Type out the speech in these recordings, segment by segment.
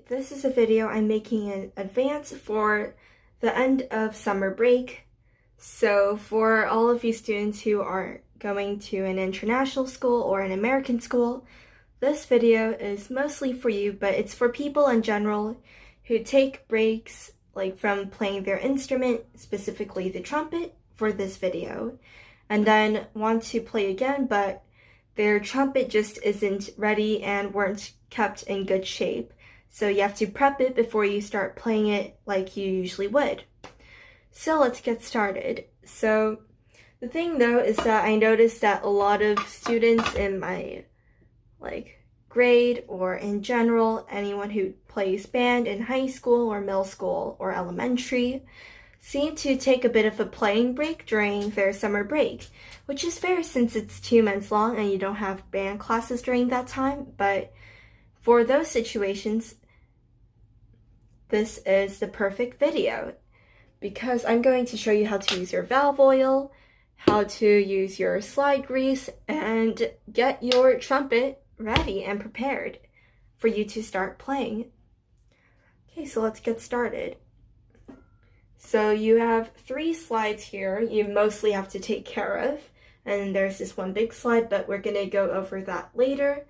This is a video I'm making in advance for the end of summer break. So for all of you students who are going to an international school or an American school, this video is mostly for you, but it's for people in general who take breaks like from playing their instrument, specifically the trumpet, for this video, and then want to play again, but their trumpet just isn't ready and weren't kept in good shape. So you have to prep it before you start playing it like you usually would. So let's get started. So the thing though is that I noticed that a lot of students in my grade or in general, anyone who plays band in high school or middle school or elementary, seem to take a bit of a playing break during their summer break, which is fair since it's 2 months long and you don't have band classes during that time. But for those situations, this is the perfect video because I'm going to show you how to use your valve oil, how to use your slide grease, and get your trumpet ready and prepared for you to start playing. Okay, so let's get started. So you have 3 slides here you mostly have to take care of, and there's this one big slide, but we're gonna go over that later.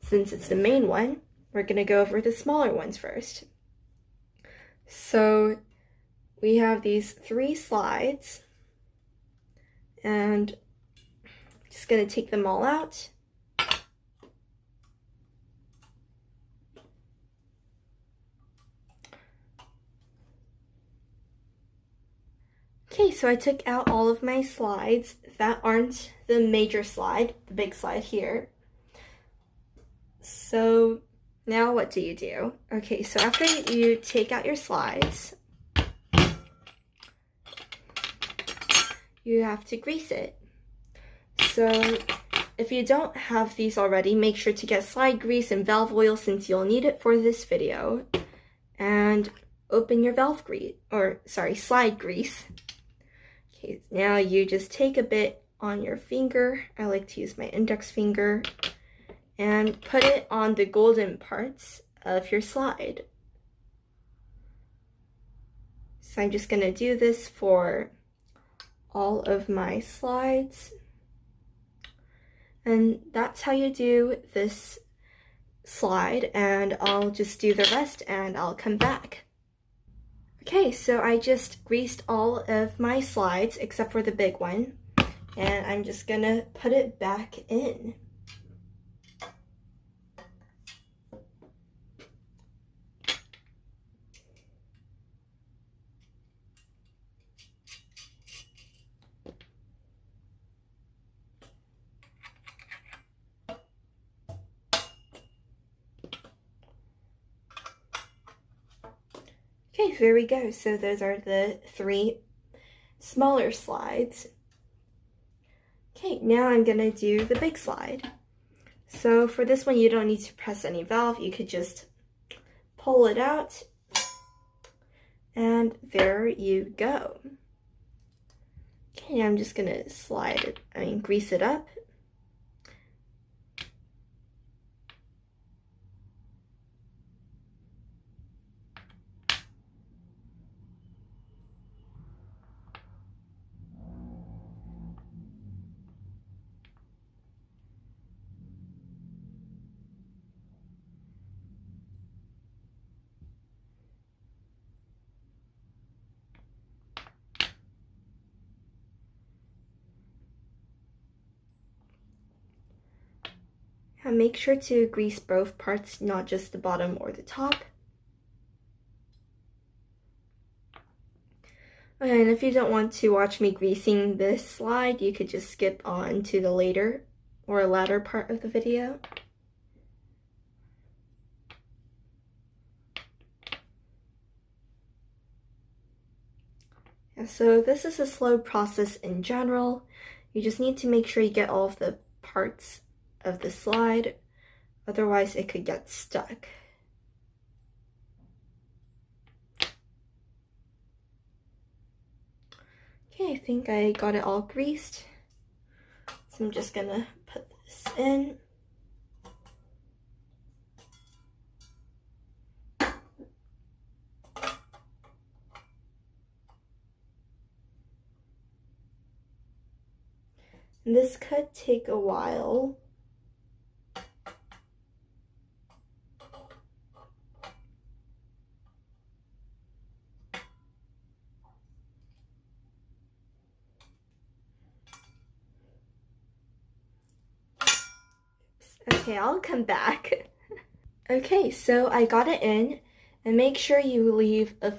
Since it's the main one, we're gonna go over the smaller ones first. So we have these 3 slides, and I'm just gonna take them all out. Okay, so I took out all of my slides that aren't the major slide, the big slide here. So now what do you do? Okay, so after you take out your slides, you have to grease it. So if you don't have these already, make sure to get slide grease and valve oil since you'll need it for this video. And open your slide grease. Okay, now you just take a bit on your finger. I like to use my index finger and put it on the golden parts of your slide. So I'm just gonna do this for all of my slides. And that's how you do this slide, and I'll just do the rest and I'll come back. Okay, so I just greased all of my slides except for the big one, and I'm just gonna put it back in. Okay, so there we go. So those are the 3 smaller slides. Okay, now I'm gonna do the big slide. So for this one, you don't need to press any valve. You could just pull it out, and there you go. Okay, I'm just gonna grease it up. And make sure to grease both parts, not just the bottom or the top. And if you don't want to watch me greasing this slide, you could just skip on to the later or latter part of the video. So this is a slow process in general. You just need to make sure you get all of the parts of the slide, otherwise it could get stuck. Okay, I think I got it all greased. So I'm just gonna put this in. And this could take a while. Okay, I'll come back. Okay, so I got it in, and make sure you leave a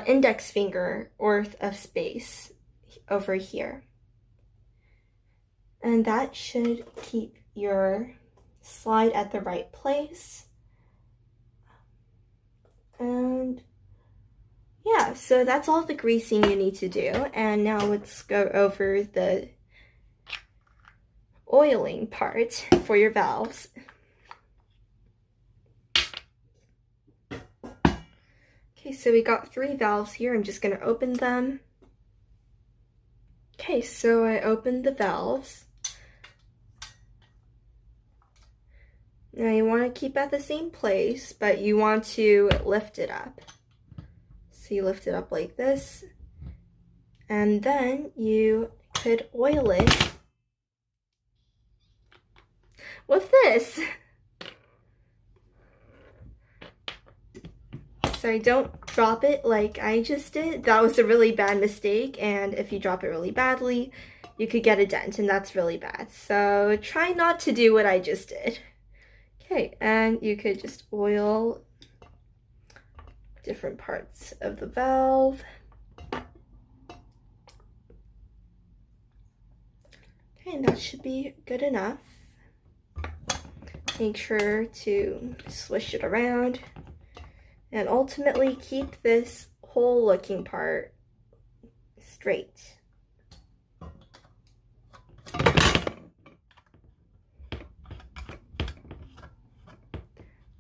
index finger worth of space over here. And that should keep your slide at the right place. And yeah, so that's all the greasing you need to do. And now let's go over the oiling part for your valves. Okay, so we got 3 valves here. I'm just going to open them. Okay, so I opened the valves. Now you want to keep at the same place, but you want to lift it up. So you lift it up like this, and then you could oil it with this. So don't drop it like I just did. That was a really bad mistake, and if you drop it really badly, you could get a dent, and that's really bad. So try not to do what I just did. Okay, and you could just oil different parts of the valve. Okay, and that should be good enough. Make sure to swish it around. And ultimately keep this whole looking part straight.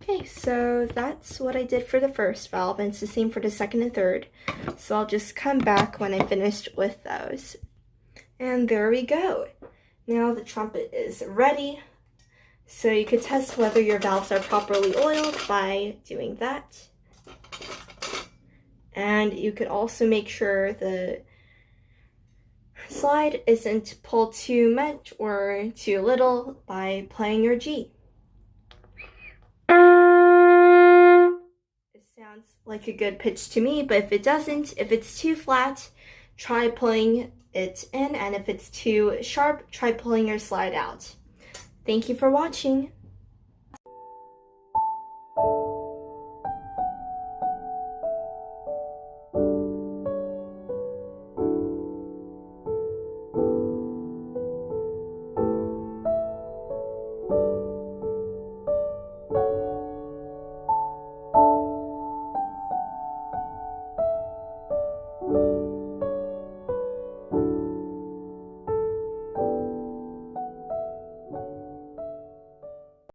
Okay, so that's what I did for the first valve, and it's the same for the second and third. So I'll just come back when I finished with those. And there we go. Now the trumpet is ready. So you could test whether your valves are properly oiled by doing that. And you could also make sure the slide isn't pulled too much or too little by playing your G. It sounds like a good pitch to me, but if it doesn't, if it's too flat, try pulling it in, and if it's too sharp, try pulling your slide out. Thank you for watching.